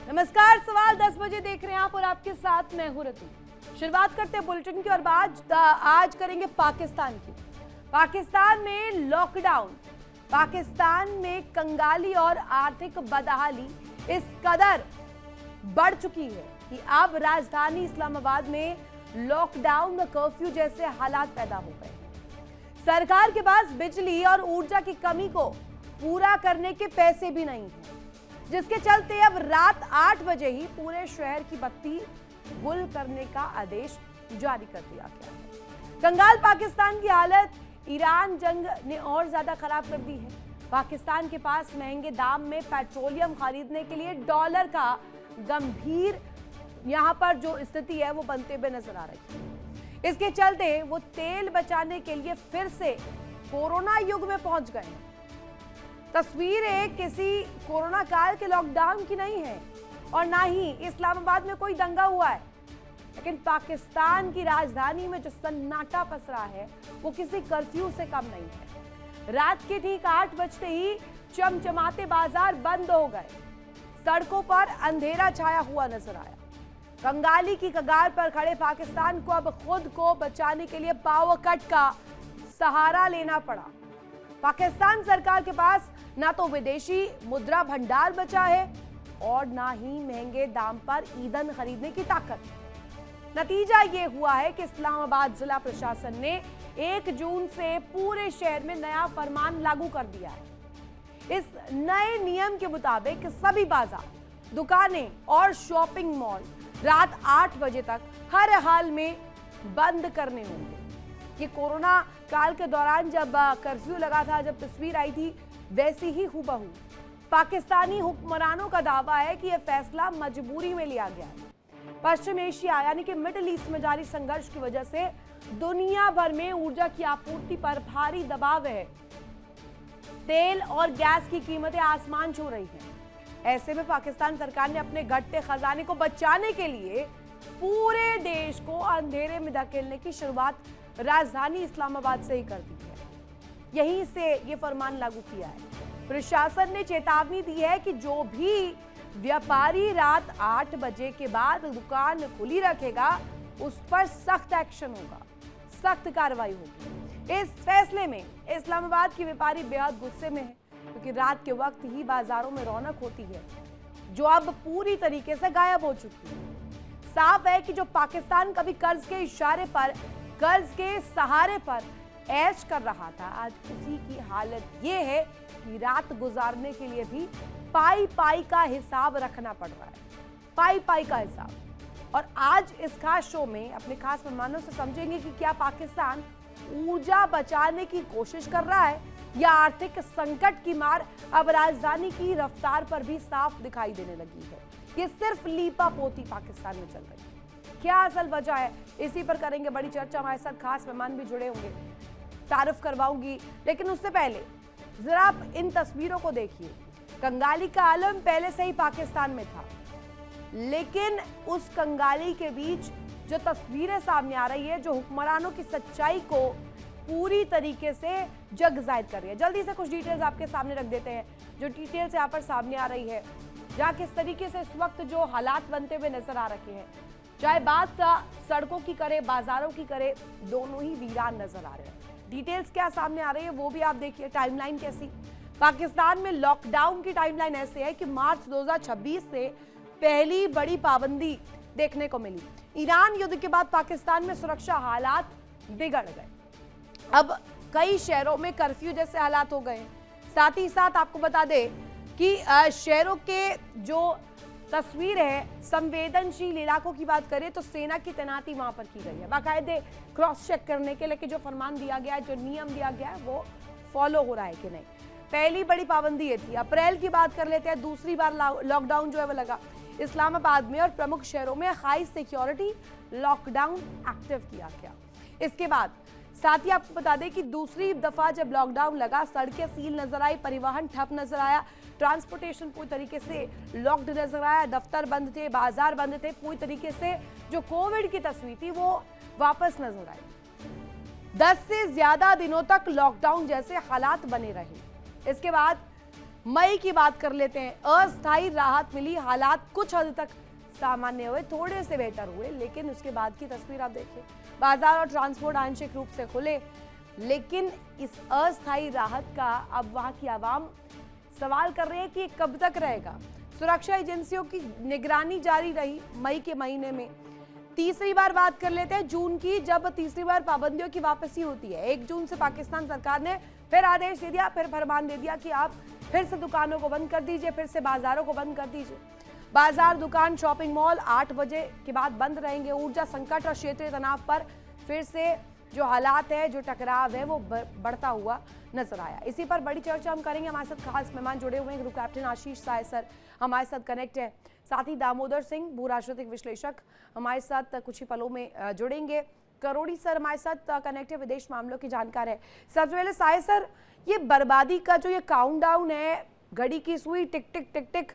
नमस्कार, सवाल 10 बजे देख रहे हैं आप और आपके साथ मैं हूं रतु। शुरुआत करते हैं बुलेटिन की और आज करेंगे पाकिस्तान की। पाकिस्तान में लॉकडाउन, पाकिस्तान में कंगाली और आर्थिक बदहाली इस कदर बढ़ चुकी है कि अब राजधानी इस्लामाबाद में लॉकडाउन, कर्फ्यू जैसे हालात पैदा हो गए। सरकार के पास बिजली और ऊर्जा की कमी को पूरा करने के पैसे भी नहीं हैं, जिसके चलते अब रात 8 बजे ही पूरे शहर की बत्ती गुल करने का आदेश जारी कर दिया गया है। कंगाल पाकिस्तान की हालत ईरान जंग ने और ज्यादा खराब कर दी है। पाकिस्तान के पास महंगे दाम में पेट्रोलियम खरीदने के लिए डॉलर का गंभीर यहां पर जो स्थिति है वो बनते हुए नजर आ रही है। इसके चलते वो तेल बचाने के लिए फिर से कोरोना युग में पहुंच गए हैं। तस्वीरें किसी कोरोना काल के लॉकडाउन की नहीं है और ना ही इस्लामाबाद में कोई दंगा हुआ है, लेकिन पाकिस्तान की राजधानी में जो सन्नाटा पसरा है वो किसी कर्फ्यू से कम नहीं है। रात के ठीक 8 बजते ही चमचमाते बाजार बंद हो गए, सड़कों पर अंधेरा छाया हुआ नजर आया। कंगाली की कगार पर खड़े पाकिस्तान को अब खुद को बचाने के लिए पावर कट का सहारा लेना पड़ा। पाकिस्तान सरकार के पास ना तो विदेशी मुद्रा भंडार बचा है और ना ही महंगे दाम पर ईंधन खरीदने की ताकत। नतीजा ये हुआ है कि इस्लामाबाद जिला प्रशासन ने 1 जून से पूरे शहर में नया फरमान लागू कर दिया है। इस नए नियम के मुताबिक सभी बाजार, दुकानें और शॉपिंग मॉल रात 8 बजे तक हर हाल में बंद करने होंगे। ये कोरोना काल के दौरान जब कर्फ्यू लगा था, जब तस्वीर आई थी, वैसी ही हूबहू। पाकिस्तानी हुक्मरानों का दावा है कि यह फैसला मजबूरी में लिया गया है। पश्चिम एशिया यानी कि मिडिल ईस्ट में जारी संघर्ष की वजह से दुनिया भर में ऊर्जा की आपूर्ति पर भारी दबाव है। तेल और गैस की कीमतें आसमान छू रही हैं। ऐसे में पाकिस्तान सरकार ने अपने घटते खजाने को बचाने के लिए पूरे देश को अंधेरे में धकेलने की शुरुआत राजधानी इस्लामाबाद से ही कर दी है। यहीं से ये फरमान लागू किया है। प्रशासन ने चेतावनी दी है कि जो भी व्यापारी रात 8 बजे के बाद दुकान खुली रखेगा उस पर सख्त एक्शन होगा, सख्त कार्रवाई होगी। इस फैसले में इस्लामाबाद के व्यापारी बेहद गुस्से में है, क्योंकि रात के वक्त ही बाजारों में रौनक होती है, जो अब पूरी तरीके से गायब हो चुकी है। साफ है कि जो पाकिस्तान कभी कर्ज के इशारे पर, कर्ज के सहारे पर ऐश कर रहा था, आज उसी की हालत ये है कि रात गुजारने के लिए भी पाई पाई का हिसाब रखना पड़ रहा है, पाई पाई का हिसाब। और आज इस खास शो में अपने खास मेहमानों से समझेंगे कि क्या पाकिस्तान ऊर्जा बचाने की कोशिश कर रहा है या आर्थिक संकट की मार अब राजधानी की रफ्तार पर भी साफ दिखाई देने लगी है। ये सिर्फ लीपा पोती पाकिस्तान में चल रही है। क्या असल वजह है, इसी पर करेंगे बड़ी चर्चा। हमारे साथ खास मेहमान भी जुड़े होंगे, तारुफ करवाऊंगी, लेकिन उससे पहले जरा आप इन तस्वीरों को देखिए। कंगाली का आलम पहले से ही पाकिस्तान में था, लेकिन उस कंगाली के बीच जो तस्वीरें सामने आ रही है, जो हुक्मरानों की सच्चाई को पूरी तरीके से जग जाहिर कर रही है। जल्दी से कुछ डिटेल्स आपके सामने रख देते हैं, जो डिटेल्स यहाँ पर सामने आ रही है, जहाँ किस तरीके से इस वक्त जो हालात बनते हुए नजर आ रखे हैं। चाहे बात सड़कों की करे, बाजारों की करे, दोनों ही वीरान नजर आ रहे हैं। डिटेल्स क्या सामने आ रही है वो भी आप देखिए। टाइमलाइन कैसी, पाकिस्तान में लॉकडाउन की टाइमलाइन ऐसे है कि मार्च 2026 से पहली बड़ी पाबंदी देखने को मिली। ईरान युद्ध के बाद पाकिस्तान में सुरक्षा हालात बिगड़ गए। अब कई शहरों में कर्फ्यू जैसे हालात हो गए। साथ ही साथ आपको बता दें कि शहरों के जो तस्वीर है, संवेदनशील इलाकों की बात करें तो सेना की तैनाती वहां पर की गई है, बाकायदे क्रॉस चेक करने के लिए कि जो फरमान दिया गया है, जो नियम दिया गया है, वो फॉलो हो रहा है कि नहीं। पहली बड़ी पाबंदी ये थी। अप्रैल की बात कर लेते हैं, दूसरी बार लॉकडाउन जो है वो लगा। इस्लामाबाद में और प्रमुख शहरों में हाई सिक्योरिटी लॉकडाउन एक्टिव किया गया। इसके बाद साथ ही आपको बता दें कि दूसरी दफा जब लॉकडाउन लगा, सड़कें सील नजर आई, परिवहन ठप नजर आया, ट्रांसपोर्टेशन पूरी तरीके से लॉक्ड नजर आया, दफ्तर बंद थे, बाजार बंद थे। पूरी तरीके से जो कोविड की तस्वीर थी वो वापस नजर आई। 10 से ज्यादा दिनों तक लॉकडाउन जैसे हालात बने रहे। इसके बाद मई की बात कर लेते हैं। अस्थायी राहत मिली, हालात कुछ हद तक सामान्य हुए, थोड़े से बेहतर हुए, लेकिन उसके बाद की तस्वीर आप देखिए। बाजार और ट्रांसपोर्ट आंशिक रूप से खुले, लेकिन इस अस्थायी राहत का अब वहां की आवाम सवाल कर रहे हैं कि कब तक रहेगा। सुरक्षा एजेंसियों की निगरानी जारी रही मई के महीने में। तीसरी बार बात कर लेते हैं जून की, जब तीसरी बार पाबंदियों की वापसी होती है। 1 जून से पाकिस्तान सरकार ने फिर आदेश दे दिया, फिर फरमान दे दिया कि आप फिर से दुकानों को बंद कर दीजिए, फिर से बाजारों को बंद कर दीजिए। बाजार, दुकान, शॉपिंग मॉल 8 बजे के बाद बंद रहेंगे। ऊर्जा संकट और क्षेत्रीय तनाव पर फिर से जो हालात है, जो टकराव है, वो बढ़ता हुआ नजर आया। इसी पर बड़ी चर्चा हम करेंगे। हमारे साथ खास मेहमान जुड़े हुए हैं। ग्रुप कैप्टन आशीष साय सर हमारे साथ कनेक्ट है, साथ ही दामोदर सिंह, भू राजनीतिक विश्लेषक, हमारे साथ कुछ ही पलों में जुड़ेंगे। करोड़ी सर हमारे साथ कनेक्ट है, विदेश मामलों की जानकार है। सबसे पहले साय सर, ये बर्बादी का जो ये काउंटडाउन है, घड़ी की सुई टिक टिक टिक टिक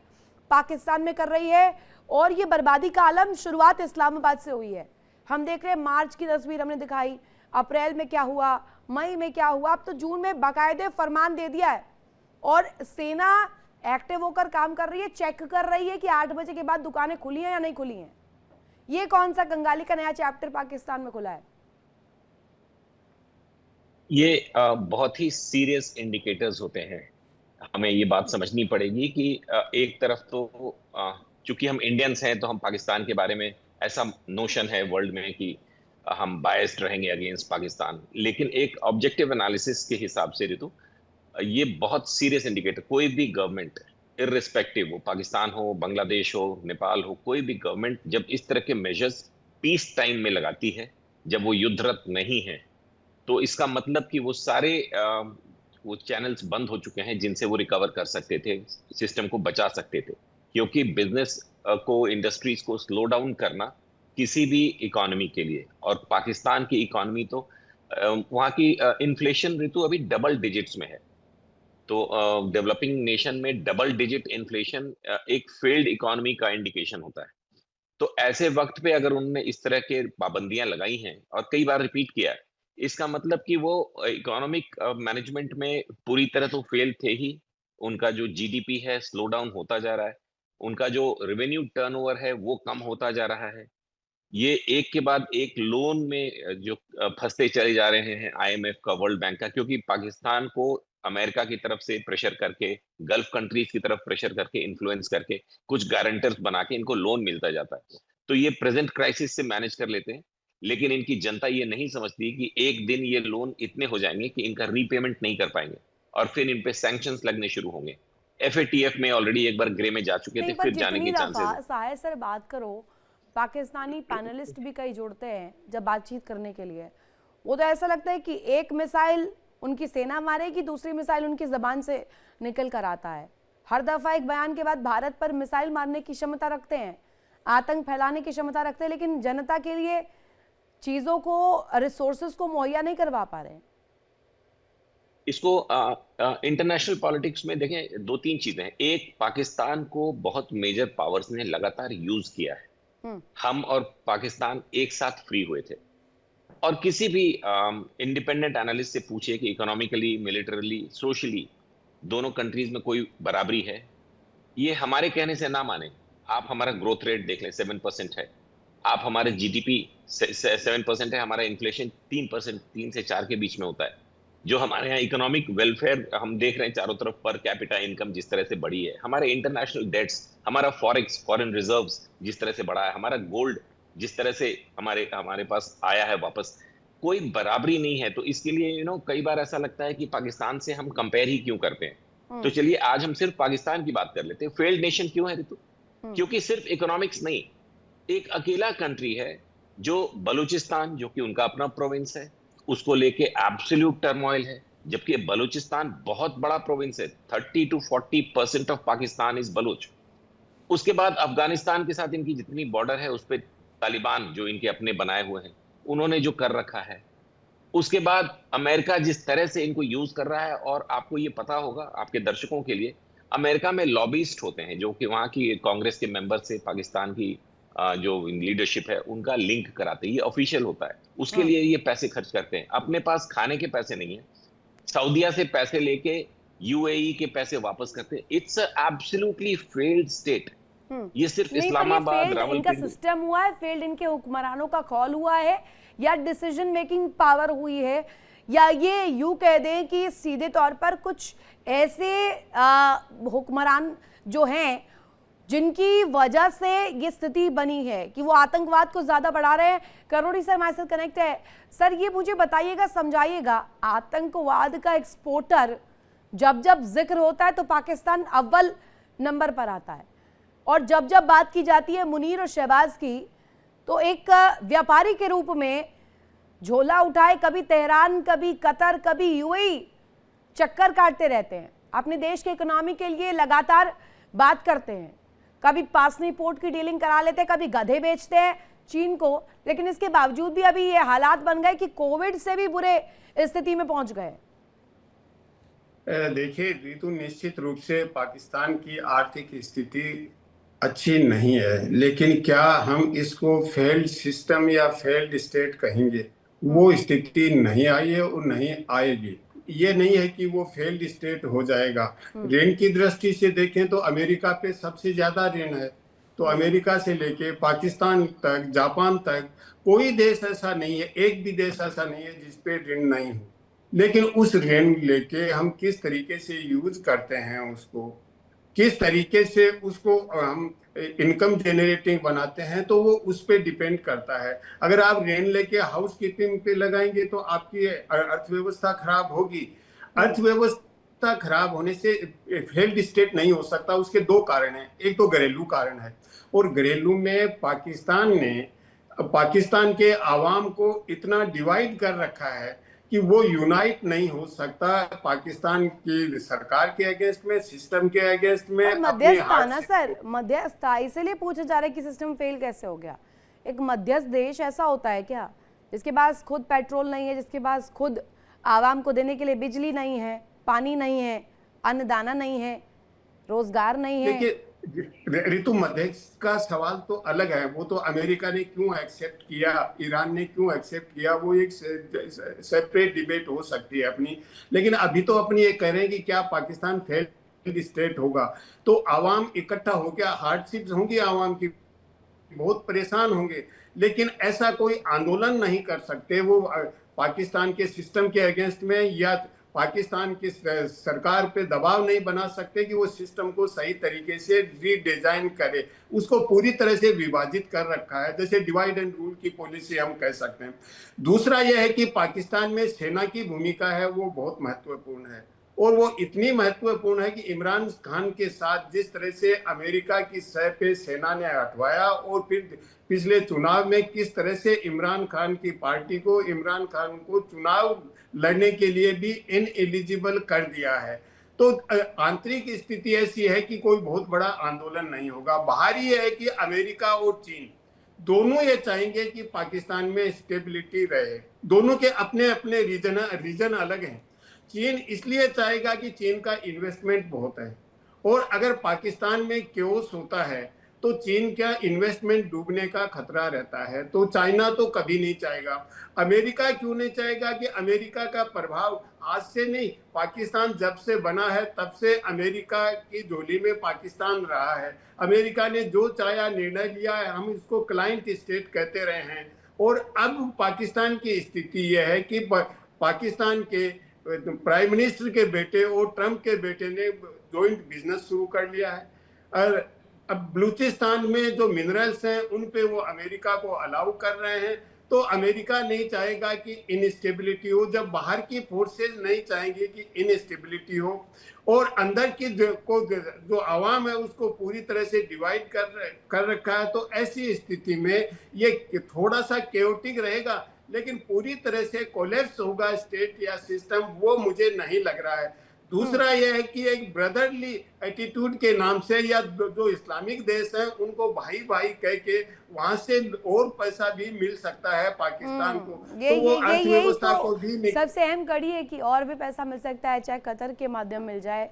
पाकिस्तान में कर रही है, और ये बर्बादी का आलम शुरुआत इस्लामाबाद से हुई है। हम देख रहे हैं मार्च की तस्वीर हमने दिखाई, अप्रैल में क्या हुआ, मई में क्या हुआ, अब तो जून में बाकायदे फरमान दे दिया है और सेना एक्टिव होकर काम कर रही है, चेक कर रही है कि 8 बजे के बाद दुकानें खुली हैं या नहीं खुली हैं। ये कौन सा कंगाली का नया चैप्टर पाकिस्तान में खुला है? ये बहुत ही सीरियस इंडिकेटर्स होते हैं। हमें ये बात समझनी पड़ेगी कि एक तरफ तो चूंकि हम इंडियंस हैं तो हम पाकिस्तान के बारे में ऐसा नोशन है वर्ल्ड में कि हम बायस्ड रहेंगे अगेंस्ट पाकिस्तान, लेकिन एक ऑब्जेक्टिव एनालिसिस के हिसाब से ऋतु, ये बहुत सीरियस इंडिकेटर, कोई भी गवर्नमेंट इररिस्पेक्टिव हो, पाकिस्तान हो, बांग्लादेश हो, नेपाल हो, कोई भी गवर्नमेंट जब इस तरह के मेजर्स पीस टाइम में लगाती है, जब वो युद्धरत नहीं है, तो इसका मतलब कि वो सारे वो चैनल्स बंद हो चुके हैं जिनसे वो रिकवर कर सकते थे, सिस्टम को बचा सकते थे। क्योंकि बिजनेस को, इंडस्ट्रीज को स्लो डाउन करना किसी भी इकोनॉमी के लिए, और पाकिस्तान की इकोनॉमी तो वहाँ की इन्फ्लेशन ऋतु अभी डबल डिजिट्स में है। तो डेवलपिंग नेशन में डबल डिजिट इन्फ्लेशन एक फेल्ड इकोनॉमी का इंडिकेशन होता है। तो ऐसे वक्त पे अगर उन्होंने इस तरह के पाबंदियां लगाई हैं और कई बार रिपीट किया है, इसका मतलब कि वो इकोनॉमिक मैनेजमेंट में पूरी तरह तो फेल थे ही। उनका जो जीडीपी है स्लो डाउन होता जा रहा है, उनका जो रेवेन्यू टर्नओवर है वो कम होता जा रहा है। ये एक के बाद एक लोन में जो फंसते चले जा रहे हैं, आईएमएफ का, वर्ल्ड बैंक का, क्योंकि पाकिस्तान को अमेरिका की तरफ से प्रेशर करके, गल्फ कंट्रीज की तरफ प्रेशर करके, इन्फ्लुएंस करके, कुछ गारंटर्स बना के इनको लोन मिलता जाता है। तो ये प्रेजेंट क्राइसिस से मैनेज कर लेते हैं, लेकिन इनकी जनता ये नहीं समझती कि एक दिन ये लोन इतने हो जाएंगे कि इनका रीपेमेंट नहीं कर पाएंगे और फिर इन पे सैंक्शंस लगने शुरू होंगे। एफएटीएफ में ऑलरेडी एक बार ग्रे में जा चुके थे, फिर जाने के चांसेस। साहिर सर बात करो, पाकिस्तानी पैनलिस्ट भी कई जुड़ते हैं जब बातचीत करने के लिए, वो तो ऐसा लगता है कि एक मिसाइल उनकी सेना मारेगी, दूसरी मिसाइल उनकी जबान से निकल कर आता है। हर दफा एक बयान के बाद भारत पर मिसाइल मारने की क्षमता रखते हैं, आतंक फैलाने की क्षमता रखते हैं, लेकिन जनता के लिए चीजों को, रिसोर्सेज को मुहैया नहीं करवा पा रहे हैं। इसको इंटरनेशनल पॉलिटिक्स में देखें, 2-3 चीजें हैं। एक, पाकिस्तान को बहुत मेजर पावर्स ने लगातार यूज किया है। हम और पाकिस्तान एक साथ फ्री हुए थे, और किसी भी इंडिपेंडेंट एनालिस्ट से पूछिए कि इकोनॉमिकली, मिलिटरली, सोशली दोनों कंट्रीज में कोई बराबरी है, ये हमारे कहने से ना माने। आप हमारा ग्रोथ रेट देख लें, 7% है। आप हमारे जीडीपी 7% है, हमारा इन्फ्लेशन 3%, 3 से 4 के बीच में होता है। जो हमारे यहाँ इकोनॉमिक वेलफेयर हम देख रहे हैं चारों तरफ, पर कैपिटा इनकम जिस तरह से बढ़ी है, हमारे इंटरनेशनल डेट्स, हमारा फॉरेक्स, फॉरेन रिजर्व्स जिस तरह से बढ़ा है, हमारा गोल्ड जिस तरह से हमारे पास आया है वापस, कोई बराबरी नहीं है। तो इसके लिए कई बार ऐसा लगता है कि पाकिस्तान से हम कंपेयर ही क्यों करते हैं। तो चलिए आज हम सिर्फ पाकिस्तान की बात कर लेते हैं। फेल्ड नेशन क्यों है ऋतु? क्योंकि सिर्फ इकोनॉमिक्स नहीं, एक अकेला कंट्री है जो बलूचिस्तान, जो कि उनका अपना प्रोविंस है, उसको लेके एब्सोल्यूट टर्मोइल है, जबकि बलूचिस्तान बहुत बड़ा प्रोविंस है। 30 to 40% of Pakistan is Baloch. उसके बाद अफगानिस्तान के साथ इनकी जितनी बॉर्डर है उस पर तालिबान, जो इनके अपने बनाए हुए हैं, उन्होंने जो कर रखा है। उसके बाद अमेरिका जिस तरह से इनको यूज कर रहा है, और आपको ये पता होगा, आपके दर्शकों के लिए, अमेरिका में लॉबिस्ट होते हैं जो कि वहां की कांग्रेस के मेंबर से पाकिस्तान की जो लीडरशिप है उनका लिंक कराते हैं। ये ऑफिशियल होता है, उसके लिए ये पैसे खर्च करते हैं। अपने पास खाने के पैसे नहीं है, सऊदिया से पैसे लेके यूएई के पैसे वापस करते हैं। It's absolutely failed state. ये सिर्फ नहीं, पर ये इस्लामाबाद, फेल्ड इनका रावलपिंडी। सिस्टम हुआ है, फेल्ड इनके हुक्मरानों का कॉल हुआ है, या डिसीजन मेकिंग पावर हुई है, या ये यूं कह दें कि सीधे तौर पर कुछ ऐसे हुक्मरान जो हैं जिनकी वजह से ये स्थिति बनी है कि वो आतंकवाद को ज्यादा बढ़ा रहे हैं। करोड़ी सर हमारे साथ कनेक्ट है। सर ये मुझे बताइएगा, समझाइएगा, आतंकवाद का एक्सपोर्टर जब जब जिक्र होता है तो पाकिस्तान अव्वल नंबर पर आता है, और जब जब बात की जाती है मुनीर और शहबाज की तो एक व्यापारी के रूप में झोला उठाए कभी तेहरान, कभी कतर, कभी यूएई चक्कर काटते रहते हैं, अपने देश के इकोनॉमी के लिए लगातार बात करते हैं, कभी पासनी पोर्ट की डीलिंग करा लेते हैं, कभी गधे बेचते हैं चीन को। लेकिन इसके बावजूद भी अभी ये हालात बन गए कि कोविड से भी बुरे स्थिति में पहुंच गए। देखिए ऋतु, निश्चित रूप से पाकिस्तान की आर्थिक स्थिति अच्छी नहीं है, लेकिन क्या हम इसको फेल्ड सिस्टम या फेल्ड स्टेट कहेंगे? वो स्थिति नहीं आई है और नहीं आएगी। ये नहीं है कि वो फेल्ड स्टेट हो जाएगा। ऋण की दृष्टि से देखें तो अमेरिका पे सबसे ज्यादा ऋण है, तो अमेरिका से लेके पाकिस्तान तक, जापान तक कोई देश ऐसा नहीं है, एक भी देश ऐसा नहीं है जिसपे ऋण नहीं हो। लेकिन उस ऋण लेके हम किस तरीके से यूज करते हैं, उसको किस तरीके से उसको हम इनकम जनरेटिंग बनाते हैं, तो वो उस पर डिपेंड करता है। अगर आप ऋण लेके हाउस कीपिंग पे लगाएंगे तो आपकी अर्थव्यवस्था खराब होगी। अर्थव्यवस्था खराब होने से फेल्ड स्टेट नहीं हो सकता। उसके दो कारण हैं। एक तो घरेलू कारण है, और घरेलू में पाकिस्तान के आवाम को इतना डिवाइड कर रखा है कि वो यूनाइट नहीं हो सकता पाकिस्तान की सरकार के अगेंस्ट में, सिस्टम के अगेंस्ट में। मध्यस्थ ना सर, मध्यस्थ, इसलिए पूछा जा रहा है कि सिस्टम फेल कैसे हो गया। एक मध्यस्थ देश ऐसा होता है क्या जिसके पास खुद पेट्रोल नहीं है, जिसके पास खुद आवाम को देने के लिए बिजली नहीं है, पानी नहीं है, अन्नदाना नहीं है, रोजगार नहीं है? देखिए ऋतु, मध्यस्थ का सवाल तो अलग है। वो तो अमेरिका ने क्यों एक्सेप्ट किया, ईरान ने क्यों एक्सेप्ट किया, वो एक सेपरेट डिबेट हो सकती है अपनी। लेकिन अभी तो अपनी ये कह रहे हैं कि क्या पाकिस्तान फेल्ड स्टेट होगा, तो आवाम इकट्ठा हो गया, हार्डशिप्स होंगी, आवाम की बहुत परेशान होंगे, लेकिन ऐसा कोई आंदोलन नहीं कर सकते वो पाकिस्तान के सिस्टम के अगेंस्ट में, या पाकिस्तान की सरकार पे दबाव नहीं बना सकते कि वो सिस्टम को सही तरीके से रीडिजाइन करे। उसको पूरी तरह से विभाजित कर रखा है, जैसे डिवाइड एंड रूल की पॉलिसी हम कह सकते हैं। दूसरा यह है कि पाकिस्तान में सेना की भूमिका है वो बहुत महत्वपूर्ण है, और वो इतनी महत्वपूर्ण है कि इमरान खान के साथ जिस तरह से अमेरिका की सह पे सेना ने हटवाया, और फिर पिछले चुनाव में किस तरह से इमरान खान की पार्टी को, इमरान खान को चुनाव लड़ने के लिए भी इनएलिजिबल कर दिया है, तो आंतरिक स्थिति ऐसी है कि कोई बहुत बड़ा आंदोलन नहीं होगा। बाहर ये है कि अमेरिका और चीन दोनों ये चाहेंगे कि पाकिस्तान में स्टेबिलिटी रहे। दोनों के अपने अपने रीजन अलग हैं। चीन इसलिए चाहेगा कि चीन का इन्वेस्टमेंट बहुत है, और अगर पाकिस्तान में क्योस होता है तो चीन का इन्वेस्टमेंट डूबने का खतरा रहता है। तो चाइना तो कभी नहीं चाहेगा। अमेरिका क्यों नहीं चाहेगा? कि अमेरिका का प्रभाव आज से नहीं, पाकिस्तान जब से बना है तब से अमेरिका की झोली में पाकिस्तान रहा है। अमेरिका ने जो चाहा निर्णय लिया है, हम इसको क्लाइंट स्टेट कहते रहे हैं। और अब पाकिस्तान की स्थिति यह है कि पाकिस्तान के प्राइम मिनिस्टर के बेटे और ट्रंप के बेटे ने जॉइंट बिजनेस शुरू कर लिया है, और अब बलूचिस्तान में जो मिनरल्स हैं उन पे वो अमेरिका को अलाउ कर रहे हैं। तो अमेरिका नहीं चाहेगा कि इनस्टेबिलिटी हो, जब बाहर की फोर्सेज नहीं चाहेंगे कि इनस्टेबिलिटी हो, और अंदर की जो आवाम है उसको पूरी तरह से डिवाइड कर रखा है। तो ऐसी स्थिति में ये थोड़ा सा केओटिक रहेगा, लेकिन पूरी तरह से कोलैप्स होगा स्टेट या सिस्टम, वो मुझे नहीं लग रहा है। दूसरा यह है कि एक ब्रदरली एटीट्यूड के नाम से, या जो इस्लामिक देश हैं उनको भाई भाई कह के वहां से और पैसा भी मिल सकता है पाकिस्तान को, तो वो अर्थव्यवस्था को भी सबसे अहम कड़ी है कि और भी पैसा मिल सकता है, चाहे कतर के माध्यम मिल जाए,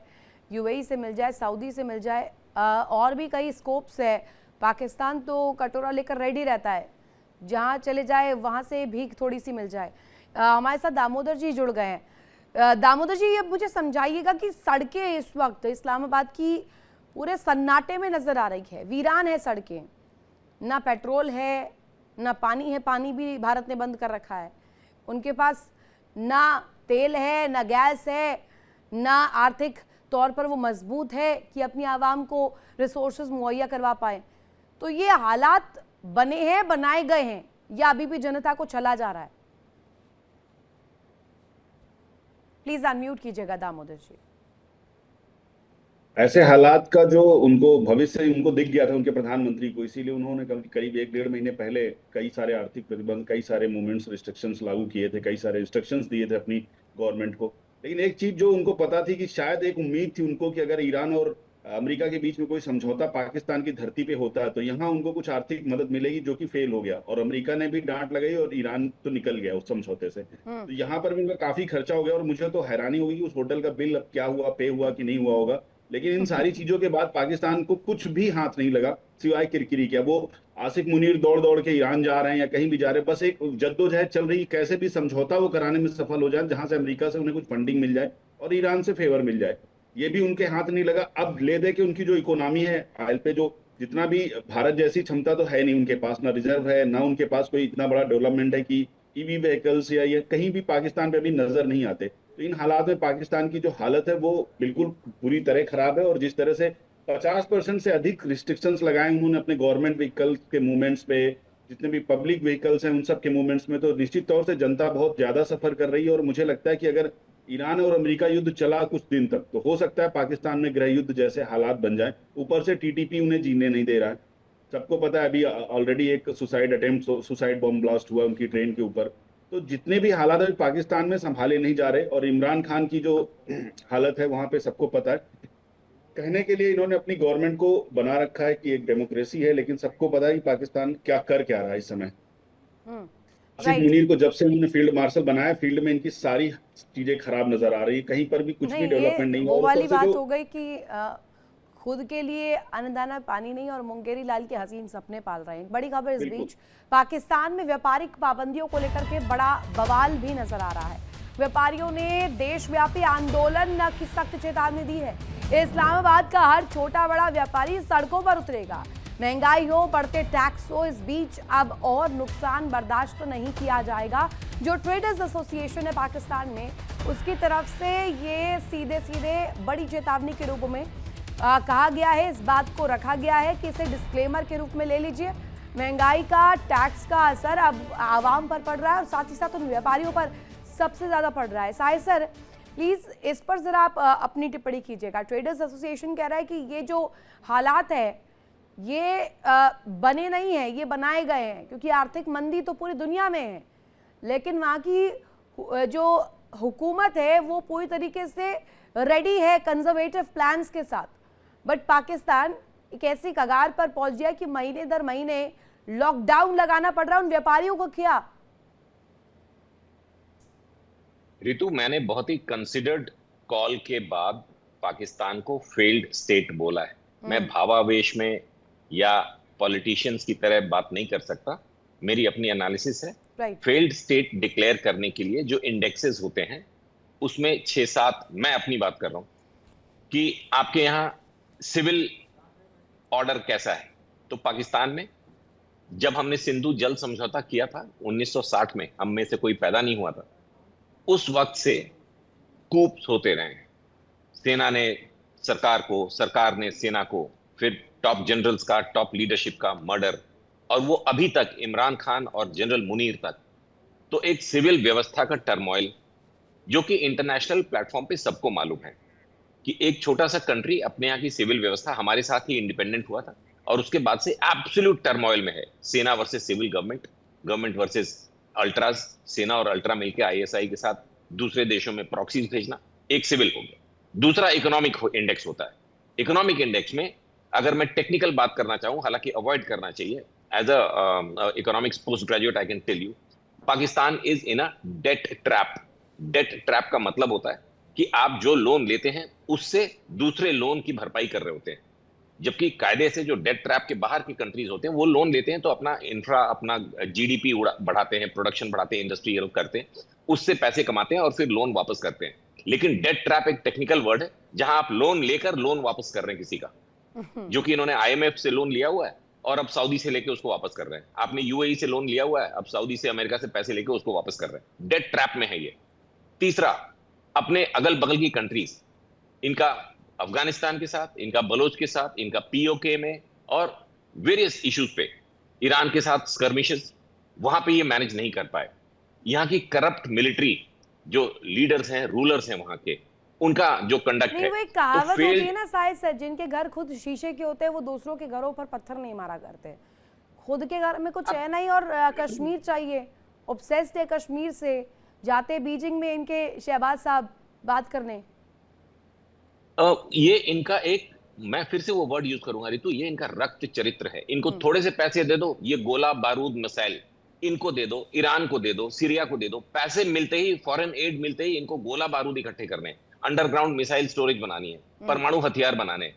यूएई से मिल जाए, सऊदी से मिल जाए, और भी कई स्कोप्स है। पाकिस्तान तो कटोरा लेकर रेडी रहता है, जहाँ चले जाए वहाँ से भीख थोड़ी सी मिल जाए। हमारे साथ दामोदर जी जुड़ गए हैं। दामोदर जी, ये मुझे समझाइएगा कि सड़कें इस वक्त इस्लामाबाद की पूरे सन्नाटे में नजर आ रही है, वीरान है सड़कें, ना पेट्रोल है ना पानी है, पानी भी भारत ने बंद कर रखा है, उनके पास ना तेल है ना गैस है, ना आर्थिक तौर पर वो मजबूत है कि अपनी आवाम को रिसोर्सेज मुहैया करवा पाए। तो ये हालात बने हैं, बनाए गए हैं, या अभी भी जनता को चला जा रहा है? प्लीज अनम्यूट कीजिएगा दामोदर जी। ऐसे हालात का जो उनको भविष्य उनको दिख गया था उनके प्रधानमंत्री को, इसीलिए उन्होंने करीब 1-1.5 महीने पहले कई सारे आर्थिक प्रतिबंध, कई सारे मूवमेंट्स, रिस्ट्रिक्शंस लागू किए थे, कई सारे इंस्ट्रक्शंस दिए थे अपनी गवर्नमेंट को। लेकिन एक चीज जो उनको पता थी कि शायद एक उम्मीद थी उनको कि अगर ईरान और अमेरिका के बीच में कोई समझौता पाकिस्तान की धरती पे होता है तो यहाँ उनको कुछ आर्थिक मदद मिलेगी, जो कि फेल हो गया। और अमेरिका ने भी डांट लगाई और ईरान तो निकल गया उस समझौते से। तो यहाँ पर भी उनका काफी खर्चा हो गया और मुझे तो हैरानी होगी कि उस होटल का बिल अब क्या हुआ, पे हुआ कि नहीं हुआ होगा। लेकिन इन सारी चीजों के बाद पाकिस्तान को कुछ भी हाथ नहीं लगा सिवाय किरकिरी किया। वो आसिफ मुनीर दौड़ दौड़ के ईरान जा रहे हैं या कहीं भी जा रहे हैं, बस एक जद्दोजहद चल रही, कैसे भी समझौता वो कराने में सफल हो जाए जहां से अमेरिका से उन्हें कुछ फंडिंग मिल जाए और ईरान से फेवर मिल जाए। ये भी उनके हाथ नहीं लगा। अब ले दे के उनकी जो इकोनॉमी है ऑयल पे, जो जितना भी भारत जैसी क्षमता तो है नहीं उनके पास, ना रिजर्व है ना उनके पास कोई इतना बड़ा डेवलपमेंट है कि ईवी व्हीकल्स या ये कहीं भी पाकिस्तान पे अभी नजर नहीं आते। तो इन हालात में पाकिस्तान की जो हालत है वो बिल्कुल पूरी तरह खराब है। और जिस तरह से 50% से अधिक रिस्ट्रिक्शंस लगाए उन्होंने अपने गवर्नमेंट व्हीकल्स के मूवमेंट्स पे, जितने भी पब्लिक व्हीकल्स हैं उन सब के मूवमेंट्स में, तो निश्चित तौर से जनता बहुत ज्यादा सफर कर रही है। और मुझे लगता है कि अगर ईरान और अमेरिका युद्ध चला कुछ दिन तक तो हो सकता है पाकिस्तान में गृह युद्ध जैसे हालात बन जाए। ऊपर से टीटीपी उन्हें जीने नहीं दे रहा है। सबको पता है अभी ऑलरेडी एक सुसाइड बॉम्ब ब्लास्ट हुआ उनकी ट्रेन के ऊपर। तो जितने भी हालात अभी पाकिस्तान में संभाले नहीं जा रहे, और इमरान खान की जो हालत है वहां पे सबको पता है। कहने के लिए इन्होंने अपनी गवर्नमेंट को बना रखा है कि एक डेमोक्रेसी है, लेकिन सबको पता है कि पाकिस्तान क्या रहा है इस समय। आसिफ मुनीर को जब से उन्होंने फील्ड मार्शल बनाया, फील्ड में इनकी सारी चीजें खराब नजर आ रही है, कहीं पर भी कुछ भी डेवलपमेंट नहीं वो वाली बात हो गई कि खुद के लिए अन्नदाना पानी नहीं और मुंगेरी लाल के हसीन सपने पाल रहे हैं। बड़ी खबर इस बीच पाकिस्तान में व्यापारिक पाबंदियों को लेकर के बड़ा बवाल भी नजर आ रहा है। व्यापारियों ने देशव्यापी आंदोलन की सख्त चेतावनी दी है। इस्लामाबाद का हर छोटा बड़ा व्यापारी सड़कों पर उतरेगा। महंगाई हो, बढ़ते टैक्स हो, इस बीच अब और नुकसान बर्दाश्त तो नहीं किया जाएगा। जो ट्रेडर्स एसोसिएशन है पाकिस्तान में, उसकी तरफ से ये सीधे सीधे बड़ी चेतावनी के रूप में कहा गया है, इस बात को रखा गया है कि इसे डिस्क्लेमर के रूप में ले लीजिए। महंगाई का, टैक्स का असर अब आवाम पर पड़ रहा है और साथ ही साथ उन व्यापारियों पर सबसे ज्यादा पड़ रहा है। साहिर सर, प्लीज इस पर जरा आप अपनी टिप्पणी कीजिएगा। ट्रेडर्स एसोसिएशन कह रहा है कि ये जो हालात है ये बने नहीं है, ये बनाए गए हैं, क्योंकि आर्थिक मंदी तो पूरी दुनिया में है, लेकिन वहाँ की जो हुकूमत है वो पूरी तरीके से रेडी है कंजर्वेटिव प्लान्स के साथ। बट पाकिस्तान एक ऐसी कगार पर पहुंच गया कि महीने दर महीने लॉकडाउन लगाना पड़ रहा है उन व्यापारियों को। क्या रितु, मैंने बहुत ही कंसिडर्ड कॉल के बाद पाकिस्तान को फेल्ड स्टेट बोला है। मैं भावावेश में या पॉलिटिशियंस की तरह बात नहीं कर सकता, मेरी अपनी एनालिसिस है। फेल्ड स्टेट डिक्लेयर करने के लिए जो इंडेक्सेस होते हैं उसमें 6-7, मैं अपनी बात कर रहा हूं कि आपके यहां सिविल ऑर्डर कैसा है। तो पाकिस्तान में जब हमने सिंधु जल समझौता किया था 1960 में, हम में से कोई पैदा नहीं हुआ था, उस वक्त से कूप्स होते रहे। सेना ने सरकार को, सरकार ने सेना को, फिर टॉप जनरल्स का, टॉप लीडरशिप का मर्डर, और वो अभी तक इमरान खान और जनरल मुनीर तक। तो एक सिविल व्यवस्था का टर्मोइल जो कि इंटरनेशनल प्लेटफॉर्म पे सबको मालूम है कि एक छोटा सा कंट्री अपने यहाँ की सिविल व्यवस्था हमारे साथ ही इंडिपेंडेंट हुआ था और उसके बाद से एब्सोल्यूट टर्मोइल में है। सेना versus civil government, government versus ultras, सेना और अल्ट्रा मिलकर आईएसआई के साथ दूसरे देशों में प्रॉक्सीज भेजना, एक सिविल हो गया। दूसरा इकोनॉमिक इंडेक्स होता है। इकोनॉमिक इंडेक्स में अगर मैं टेक्निकल बात करना चाहूं, हालांकि अवॉइड करना चाहिए, as a economics post graduate I can tell you, Pakistan is in a debt trap. Debt trap का मतलब होता है कि आप जो लोन लेते हैं उससे दूसरे लोन की भरपाई कर रहे होते हैं, जबकि कायदे से जो डेट ट्रैप के बाहर की कंट्रीज होते हैं वो लोन लेते हैं तो अपना इंफ्रा, अपना जीडीपी बढ़ाते हैं, प्रोडक्शन बढ़ाते हैं, इंडस्ट्रियल करते हैं, उससे पैसे कमाते हैं और फिर लोन वापस करते हैं। लेकिन डेट ट्रैप एक टेक्निकल वर्ड है जहां आप लोन लेकर लोन वापस कर रहे हैं किसी का, जो कि इन्होंने आईएमएफ से लोन लिया हुआ है और अब सऊदी से लेके उसको वापस कर रहे हैं। आपने यूएई से लोन लिया हुआ है, अब सऊदी से अमेरिका से पैसे लेके उसको वापस कर रहे हैं। डेट ट्रैप में है ये। तीसरा, अपने अगल बगल की कंट्रीज, इनका अफगानिस्तान के साथ, इनका बलोच के साथ, इनका पीओके में और वेरियस इश्यूज पे, ईरान के साथ स्कर्मिशेस, वहां पे ये मैनेज नहीं कर पाए। यहाँ की करप्ट मिलिट्री जो लीडर्स हैं, रूलर्स हैं वहां के, उनका जो कंडक्ट है, वो एक कहावत होती है ना शायद से, जिनके घर खुद शीशे के होते हैं वो दूसरों के घरों पर पत्थर नहीं मारा करते। खुद के घर में कुछ है नहीं और कश्मीर चाहिए, ऑब्सेस्ड है कश्मीर से, जाते बीजिंग में इनके शहबाज साहब बात करने। ये इनका एक, मैं फिर से वो वर्ड यूज करूंगा रितु, ये इनका रक्त चरित्र है। इनको थोड़े से पैसे दे दो, ये गोला बारूद मिसाइल इनको दे दो, ईरान को दे दो, सीरिया को दे दो, पैसे मिलते ही, फॉरेन एड मिलते ही इनको गोला बारूद इकट्ठे करने, अंडरग्राउंड मिसाइल स्टोरेज बनानी है, परमाणु हथियार बनाने,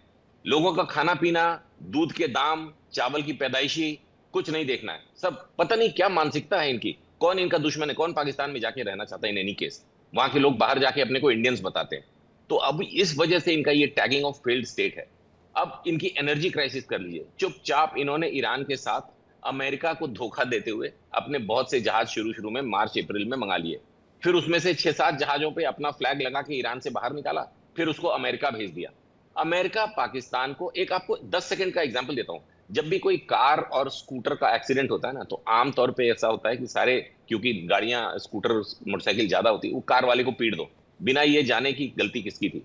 लोगों का खाना पीना, दूध के दाम, चावल की पैदाइशी, कुछ नहीं देखना है। सब पता नहीं क्या मानसिकता है इनकी, कौन इनका दुश्मन है, कौन पाकिस्तान में जाके रहना चाहता है। इन एनी केस वहां के लोग बाहर जाके अपने को इंडियंस बताते हैं। तो अब इस वजह से इनका ये टैगिंग ऑफ फेल्ड स्टेट है। अब इनकी एनर्जी क्राइसिस कर लीजिए। चुपचाप इन्होंने ईरान के साथ अमेरिका को धोखा देते हुए अपने बहुत से जहाज शुरू में मार्च अप्रैल में मंगा लिए, फिर उसमें से 6-7 जहाजों पे अपना फ्लैग लगा के ईरान से बाहर निकाला, फिर उसको अमेरिका भेज दिया। अमेरिका पाकिस्तान को, एक आपको 10 सेकंड का एग्जांपल देता हूं, जब भी कोई कार और स्कूटर का एक्सीडेंट होता है ना, तो आमतौर पे ऐसा होता है कि सारे, क्योंकि गाड़ियां, स्कूटर, मोटरसाइकिल ज्यादा होती है, वो कार वाले को पीट दो बिना ये जाने की गलती किसकी थी।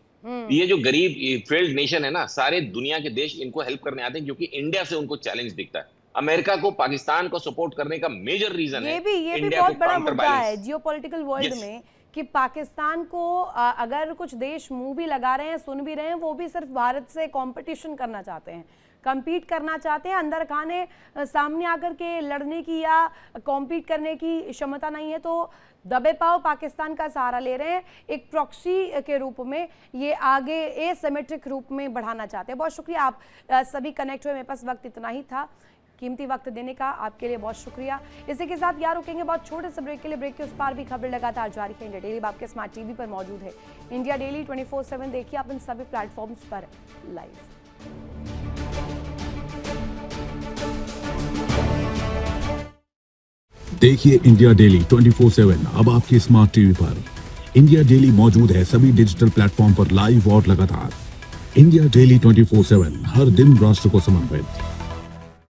ये जो गरीब फेल्ड नेशन है ना, सारे दुनिया के देश इनको हेल्प करने आते हैं क्योंकि इंडिया से उनको चैलेंज दिखता है। अमेरिका को पाकिस्तान को सपोर्ट करने का मेजर रीजन है, ये भी बहुत बड़ा मुद्दा है जियोपॉलिटिकल वर्ल्ड में, कि पाकिस्तान को अगर कुछ देश मुंह भी लगा रहे हैं, सुन भी रहे हैं, वो भी सिर्फ भारत से कंपटीशन करना चाहते हैं, compete करना चाहते हैं। अंदर खाने सामने आकर के लड़ने की या compete करने की क्षमता नहीं है, तो दबे पाव पाकिस्तान का सहारा ले रहे हैं, एक प्रॉक्सी के रूप में ये आगे एसिमेट्रिक रूप में बढ़ाना चाहते हैं। बहुत शुक्रिया, आप सभी कनेक्ट हुए। मेरे पास वक्त इतना ही था, कीमती वक्त देने का आपके लिए बहुत शुक्रिया। इसी के साथ यहाँ रुकेंगे बहुत छोटे से ब्रेक के लिए। ब्रेक के उस पार भी खबर लगातार जारी है। इंडिया डेली आपके स्मार्ट टीवी पर मौजूद है। इंडिया डेली 24/7 देखिए आप इन सभी प्लेटफॉर्म्स पर लाइव। देखिए इंडिया डेली 24/7 अब आपके स्मार्ट टीवी पर। इंडिया डेली मौजूद है सभी डिजिटल प्लेटफॉर्म पर लाइव और लगातार। इंडिया डेली 24/7 हर दिन राष्ट्र को समर्पित।